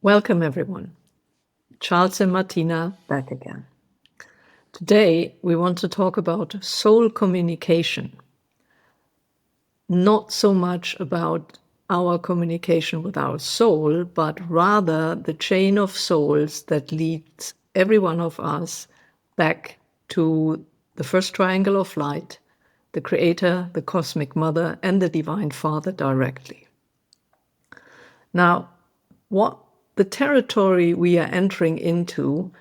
Welcome, everyone. Charles and Martina back again. Today, we want to talk about soul communication. Not so much about our communication with our soul, but rather the chain of souls that leads every one of us back to the first triangle of light, the Creator, the Cosmic Mother, and the Divine Father directly. Now, what the territory we are entering into,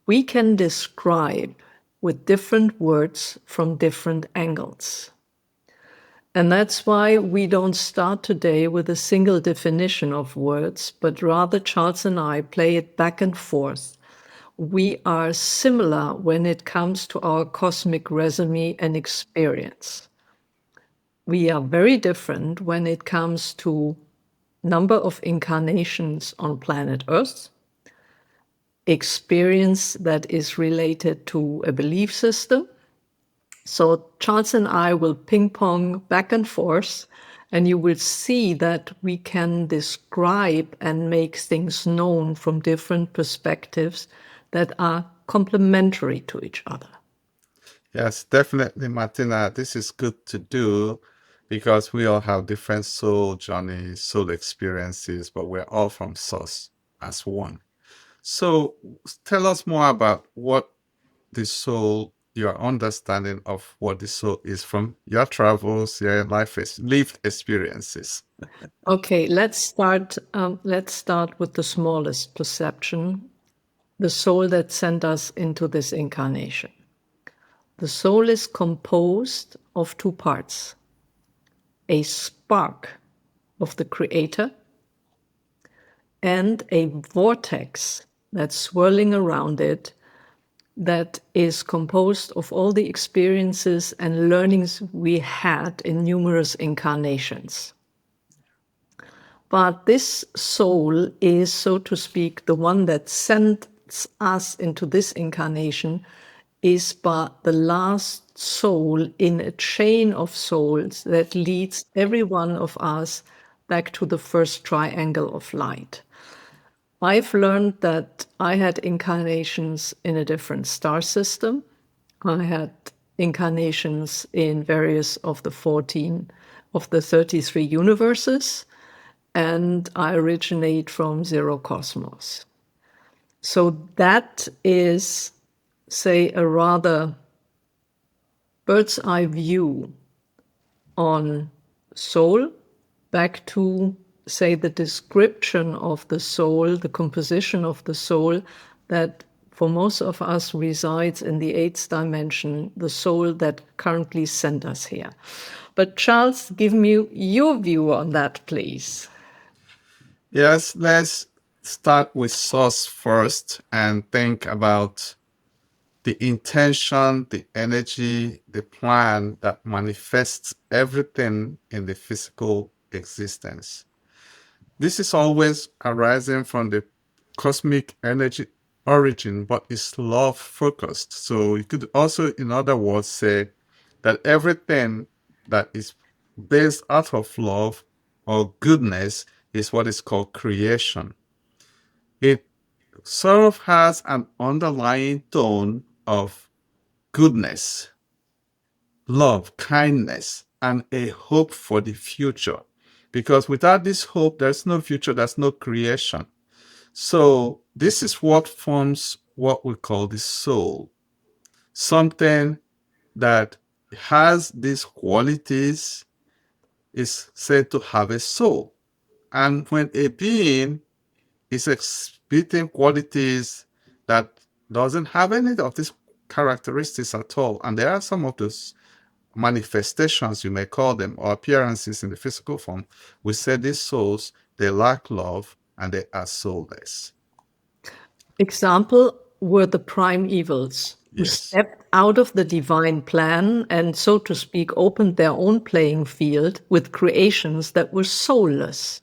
we can describe with different words from different angles. And that's why we don't start today with a single definition of words, but rather Charles and I play it back and forth. We are similar when it comes to our cosmic resume and experience. We are very different when it comes to number of incarnations on planet Earth, experience that is related to a belief system. So Chant and I will ping pong back and forth, and you will see that we can describe and make things known from different perspectives that are complementary to each other. Yes, definitely, Martina. This is good to do because we all have different soul journeys, soul experiences, but we're all from Source as one. So tell us more about what the soul, your understanding of what the soul is from your travels, your lived experiences. Okay, let's start with the smallest perception, the soul that sent us into this incarnation. The soul is composed of two parts: a spark of the Creator and a vortex that's swirling around it that is composed of all the experiences and learnings we had in numerous incarnations. But this soul is, so to speak, the one that sent us into this incarnation, is but the last soul in a chain of souls that leads every one of us back to the first triangle of light. I've learned that I had incarnations in a different star system. I had incarnations in various of the 14 of the 33 universes, and I originate from zero cosmos. So that is, say, a rather bird's eye view on soul, back to, say, the description of the soul, the composition of the soul that for most of us resides in the eighth dimension, the soul that currently sent us here. But Charles, give me your view on that, please. Yes, let's start with Source first and think about the intention, the energy, the plan that manifests everything in the physical existence. This is always arising from the cosmic energy origin, but it's love focused. So you could also, in other words, say that everything that is based out of love or goodness is what is called creation. It sort of has an underlying tone of goodness, love, kindness, and a hope for the future. Because without this hope, there's no future, there's no creation. So this is what forms what we call the soul. Something that has these qualities is said to have a soul. And when a being is exhibiting qualities that doesn't have any of these characteristics at all, and there are some of those manifestations, you may call them, or appearances in the physical form, we say these souls, they lack love and they are soulless. Example were the prime evils who Yes, stepped out of the divine plan and, so to speak, opened their own playing field with creations that were soulless.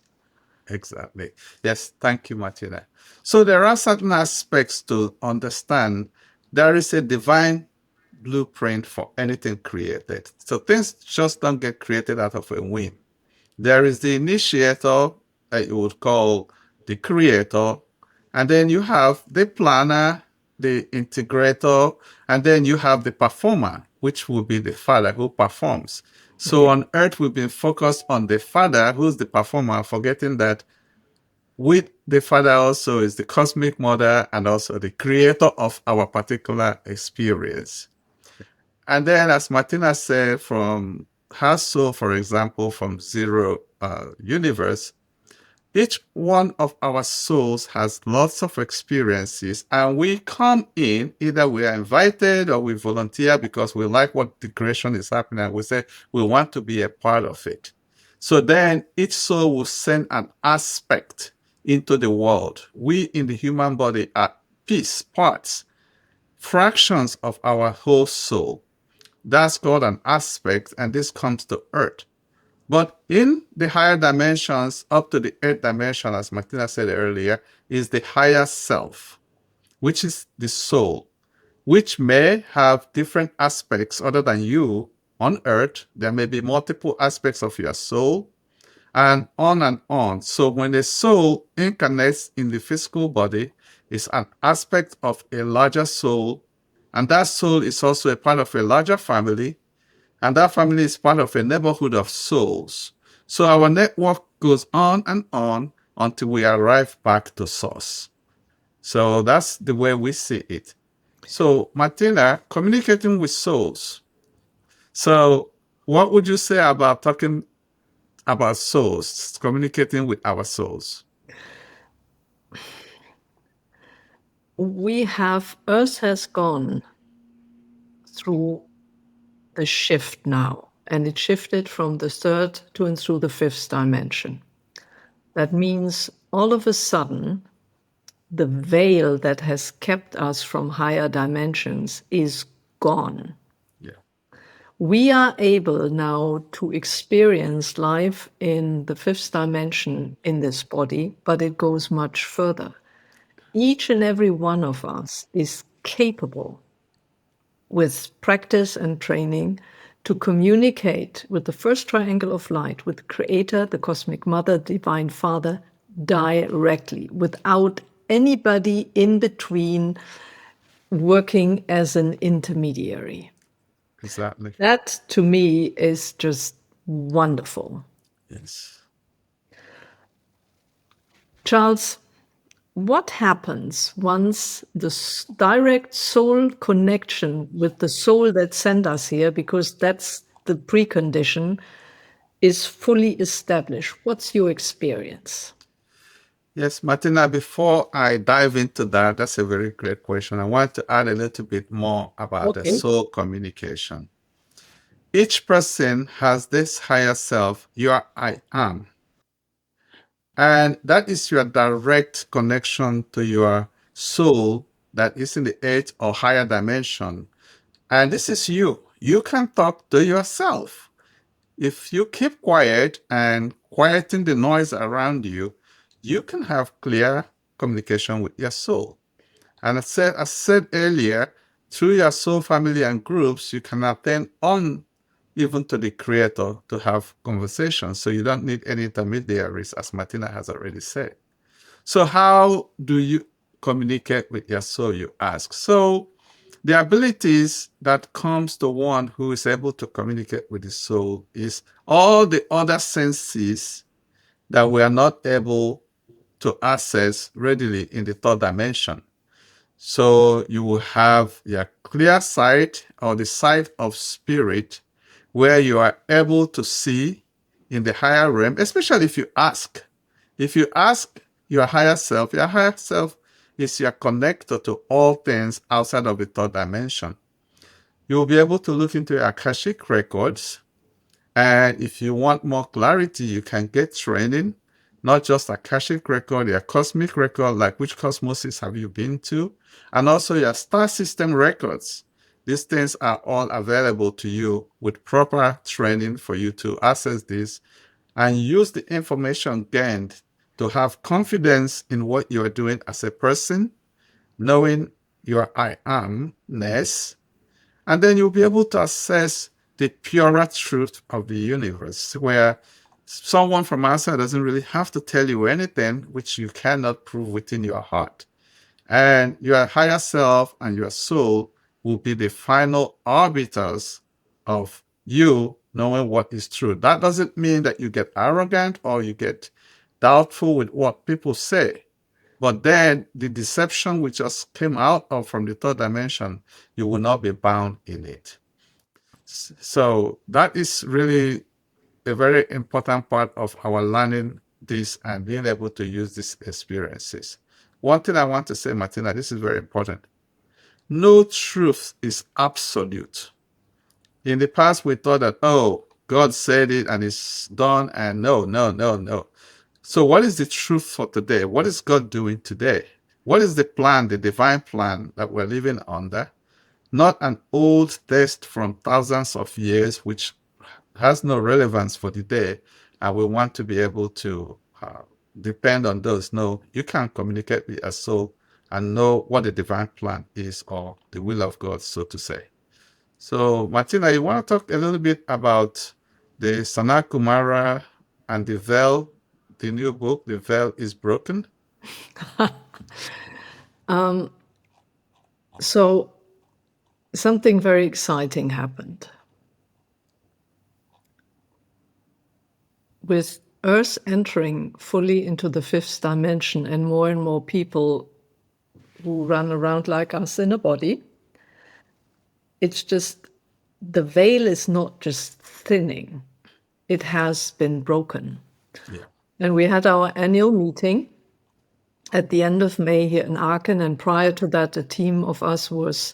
exactly. Yes, thank you, Martina. So there are certain aspects to understand. There is a divine blueprint for anything created. So things just don't get created out of a whim. There is the initiator that you would call the creator, and then you have the planner, the integrator, and then you have the performer, which will be the father who performs. So on earth, we've been focused on the father, who's the performer, forgetting that with the father also is the cosmic mother and also the creator of our particular experience. And then, as Martina said, from her soul, for example, from zero universe, each one of our souls has lots of experiences, and we come in, either we are invited or we volunteer because we like what the creation is happening, and we say we want to be a part of it. So then each soul will send an aspect into the world. We in the human body are piece, parts, fractions of our whole soul. That's called an aspect, and this comes to earth. But in the higher dimensions, up to the eighth dimension, as Martina said earlier, is the higher self, which is the soul, which may have different aspects other than you on earth. There may be multiple aspects of your soul, and on and on. So when the soul incarnates in the physical body, it's an aspect of a larger soul, and that soul is also a part of a larger family, and that family is part of a neighborhood of souls. So our network goes on and on until we arrive back to source. So that's the way we see it. So Martina, communicating with souls. So what would you say about talking about souls, communicating with our souls? Earth has gone through the shift now, and it shifted from the third to and through the fifth dimension. That means all of a sudden, the veil that has kept us from higher dimensions is gone. Yeah. We are able now to experience life in the fifth dimension in this body, but it goes much further. Each and every one of us is capable, with practice and training, to communicate with the first triangle of light, with the Creator, the Cosmic Mother, Divine Father, directly, without anybody in between working as an intermediary. Exactly. That, to me, is just wonderful. Yes. Charles, what happens once the direct soul connection with the soul that sent us here, because that's the precondition, is fully established? What's your experience? Yes, Martina, before I dive into that, that's a very great question. I want to add a little bit more about the Okay. soul communication. Each person has this higher self, your I am. And that is your direct connection to your soul that is in the eighth or higher dimension. And this is you. You can talk to yourself. If you keep quiet and quieting the noise around you, you can have clear communication with your soul. And I said earlier, through your soul family and groups, you can attend on even to the creator to have conversations. So you don't need any intermediaries, as Martina has already said. So how do you communicate with your soul, you ask? So the abilities that comes to one who is able to communicate with the soul is all the other senses that we are not able to access readily in the third dimension. So you will have your clear sight or the sight of spirit, where you are able to see in the higher realm, especially if you ask. If you ask your higher self is your connector to all things outside of the third dimension. You will be able to look into your Akashic records, and if you want more clarity, you can get training, not just Akashic record, your cosmic record, like which cosmoses have you been to, and also your star system records. These things are all available to you with proper training for you to access this and use the information gained to have confidence in what you are doing as a person, knowing your I amness, and then you'll be able to assess the purer truth of the universe, where Someone from outside doesn't really have to tell you anything which you cannot prove within your heart. And your higher self and your soul will be the final arbiters of you knowing what is true. That doesn't mean that you get arrogant or you get doubtful with what people say. But then the deception which just came out of from the third dimension, you will not be bound in it. So that is really a very important part of our learning this and being able to use these experiences. One thing I want to say, Martina, this is very important. No truth is absolute. In the past, we thought that, oh, God said it and it's done, and no, no, no, no. So what is the truth for today? What is God doing today? What is the plan, the divine plan that we're living under? Not an old text from thousands of years, which has no relevance for the day, and we want to be able to depend on those. No, you can communicate with a soul and know what the divine plan is or the will of God, so to say. So, Martina, you want to talk a little bit about the SANAT Kumara and the veil, the new book, The Veil is Broken? So something very exciting happened. With Earth entering fully into the fifth dimension and more people who run around like us in a body, it's just the veil is not just thinning, it has been broken. Yeah. And we had our annual meeting at the end of May here in Aachen, and prior to that, a team of us was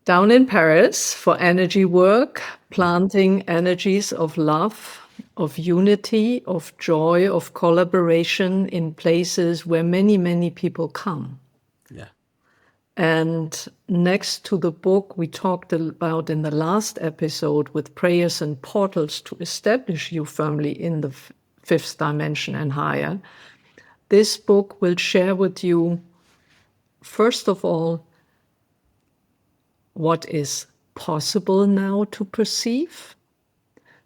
down in Paris for energy work, planting energies of love, of unity, of joy, of collaboration in places where many people come. Yeah. And next to the book we talked about in the last episode with prayers and portals to establish you firmly in the fifth dimension and higher, this book will share with you, first of all, what is possible now to perceive.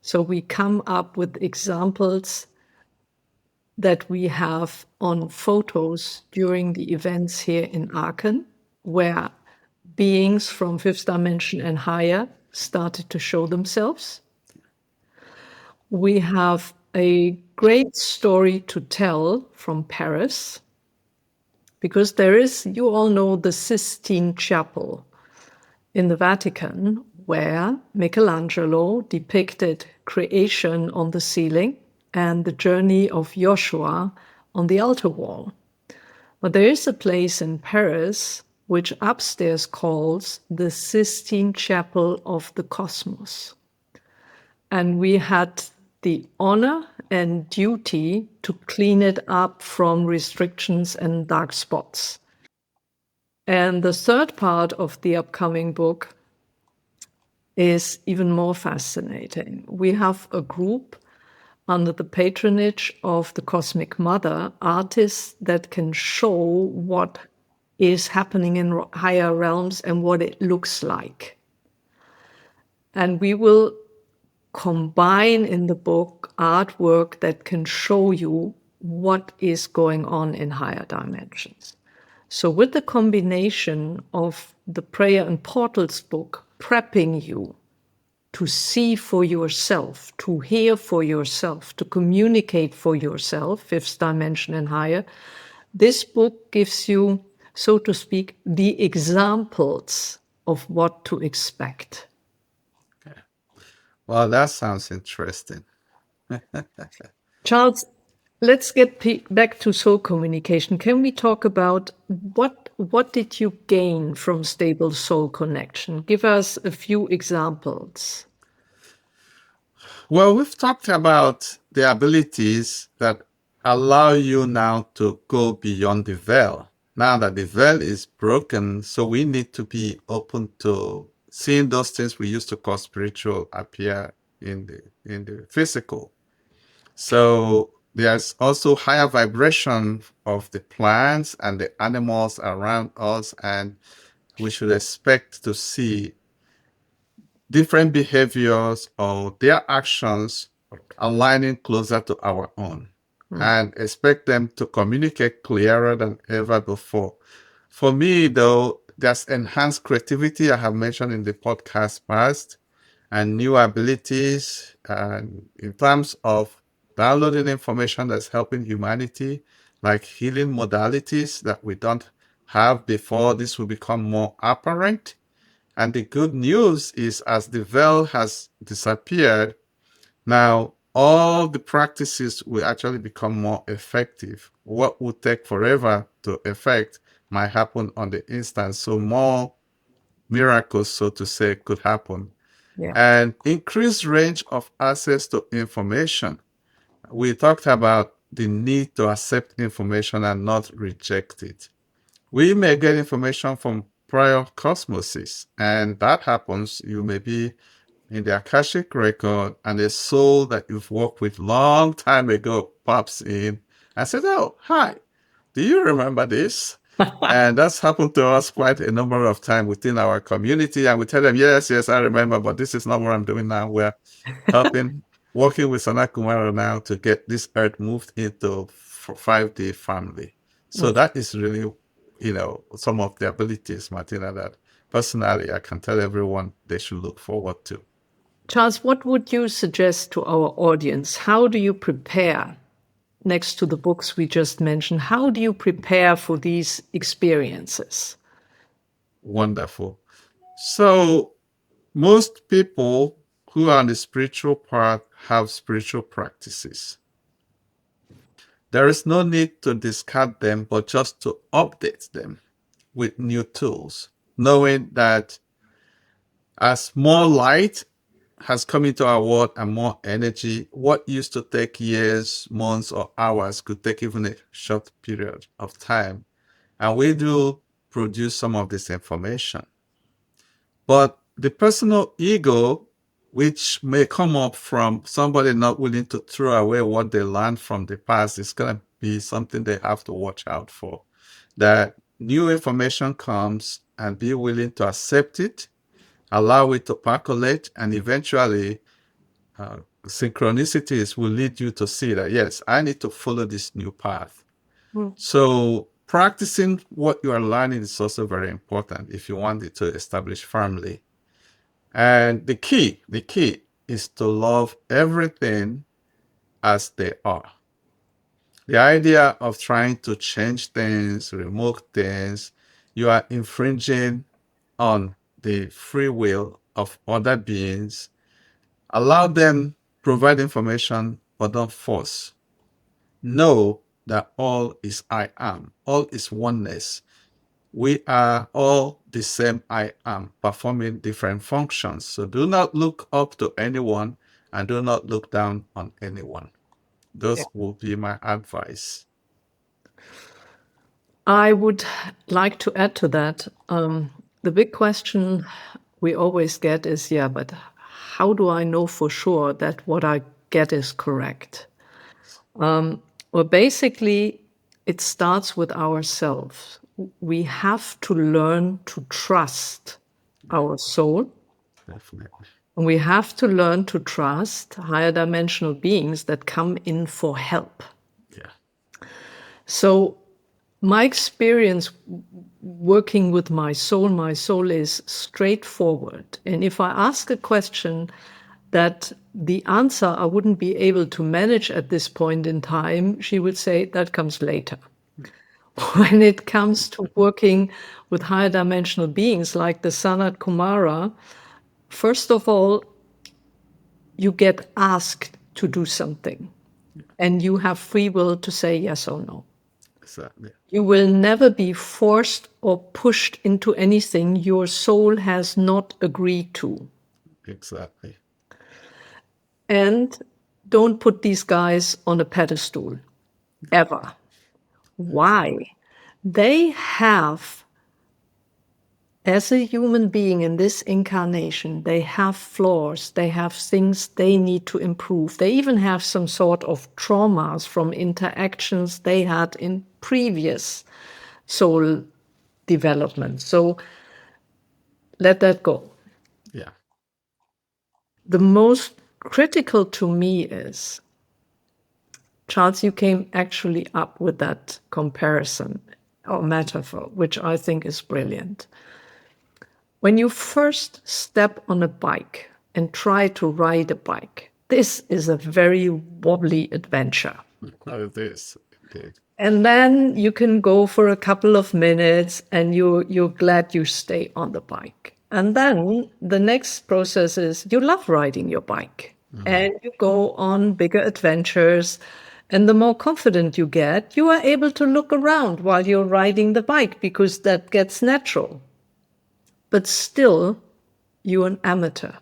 So we come up with examples that we have on photos during the events here in Aachen, where beings from fifth dimension and higher started to show themselves. We have a great story to tell from Paris, because there is, you all know, the Sistine Chapel in the Vatican, where Michelangelo depicted creation on the ceiling and the journey of Joshua on the altar wall. But there is a place in Paris which upstairs calls the Sistine Chapel of the Cosmos. And we had the honor and duty to clean it up from restrictions and dark spots. And the third part of the upcoming book is even more fascinating. We have a group under the patronage of the Cosmic Mother, artists that can show what is happening in higher realms and what it looks like. And we will combine in the book artwork that can show you what is going on in higher dimensions. So with the combination of the Prayer and Portals book prepping you to see for yourself, to hear for yourself, to communicate for yourself, fifth dimension and higher, this book gives you, so to speak, the examples of what to expect. Okay. Well, that sounds interesting. Charles, let's get back to soul communication. Can we talk about what did you gain from stable soul connection? Give us a few examples. Well, we've talked about the abilities that allow you now to go beyond the veil. Now that the veil is broken, so we need to be open to seeing those things we used to call spiritual appear in the physical. So there's also higher vibration of the plants and the animals around us, and we should expect to see different behaviors or their actions aligning closer to our own, and expect them to communicate clearer than ever before. For me, though, there's enhanced creativity I have mentioned in the podcast past, and new abilities, and in terms of downloading information that's helping humanity, like healing modalities that we don't have before. This will become more apparent. And the good news is, as the veil has disappeared, now all the practices will actually become more effective. What would take forever to effect might happen on the instant. So more miracles, so to say, could happen. Yeah. And increased range of access to information. We talked about the need to accept information and not reject it. We may get information from prior cosmoses, and that happens. You may be in the Akashic record, and a soul that you've worked with long time ago pops in and says, "Oh, hi, do you remember this?" And that's happened to us quite a number of times within our community. And we tell them, yes, yes, I remember, but this is not what I'm doing now. We're helping, working with SANAT KUMARA now to get this earth moved into 5D family. So that is really, some of the abilities, Martina, that personally I can tell everyone they should look forward to. Charles, what would you suggest to our audience? How do you prepare, next to the books we just mentioned, how do you prepare for these experiences? Wonderful. So most people who are on the spiritual path have spiritual practices. There is no need to discard them, but just to update them with new tools, knowing that as more light has come into our world and more energy, what used to take years, months, or hours could take even a short period of time. And we do produce some of this information. But the personal ego, which may come up from somebody not willing to throw away what they learned from the past, is going to be something they have to watch out for. That new information comes, and be willing to accept it, allow it to percolate, and eventually synchronicities will lead you to see that, yes, I need to follow this new path. So practicing what you are learning is also very important if you want it to establish firmly. And the key is to love everything as they are. The idea of trying to change things, remove things, you are infringing on the free will of other beings. Allow them provide information, but don't force. Know that all is I am, all is oneness. We are all the same I am, performing different functions. So do not look up to anyone and do not look down on anyone. Those will be my advice. I would like to add to that. The big question we always get is, yeah, but how do I know for sure that what I get is correct? Well, basically, it starts with ourselves. We have to learn to trust our soul. Definitely. And we have to learn to trust higher dimensional beings that come in for help. Yeah. So my experience working with my soul is straightforward. And if I ask a question that the answer I wouldn't be able to manage at this point in time, she would say, that comes later. When it comes to working with higher dimensional beings like the SANAT KUMARA, first of all, you get asked to do something, and you have free will to say yes or no. Exactly. You will never be forced or pushed into anything your soul has not agreed to. Exactly. And don't put these guys on a pedestal, ever. Why? They have, as a human being in this incarnation, they have flaws, they have things they need to improve. They even have some sort of traumas from interactions they had in previous soul development. So let that go. Yeah. The most critical to me is, Charles, you came actually up with that comparison or metaphor, which I think is brilliant. When you first step on a bike and try to ride a bike, this is a very wobbly adventure. It is, indeed. And then you can go for a couple of minutes and you're glad you stay on the bike. And then the next process is you love riding your bike and you go on bigger adventures. And the more confident you get, you are able to look around while you're riding the bike because that gets natural. But still, you're an amateur.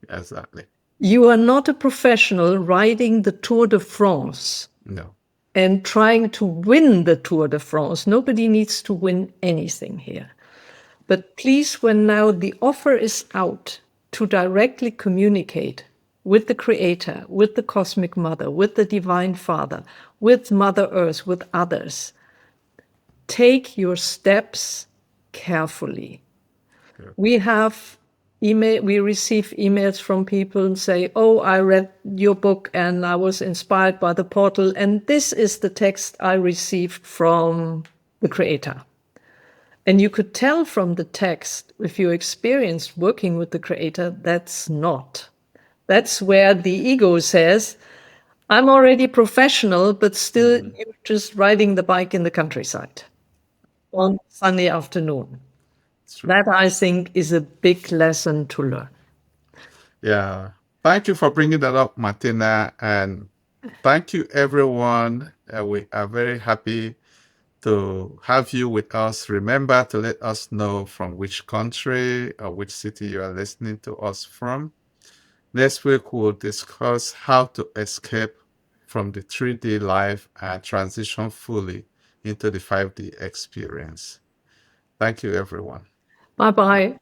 Exactly. You are not a professional riding the Tour de France. No. And trying to win the Tour de France. Nobody needs to win anything here. But please, when now the offer is out to directly communicate with the Creator, with the Cosmic Mother, with the Divine Father, with Mother Earth, with others, take your steps carefully. Sure. We receive emails from people and say, oh, I read your book and I was inspired by the portal. And this is the text I received from the Creator. And you could tell from the text, if you experienced working with the Creator, that's not. That's where the ego says, I'm already professional, but still you're just riding the bike in the countryside on Sunday afternoon. That, I think, is a big lesson to learn. Yeah. Thank you for bringing that up, Martina. And thank you, everyone. We are very happy to have you with us. Remember to let us know from which country or which city you are listening to us from. Next week, we'll discuss how to escape from the 3D life and transition fully into the 5D experience. Thank you, everyone. Bye-bye.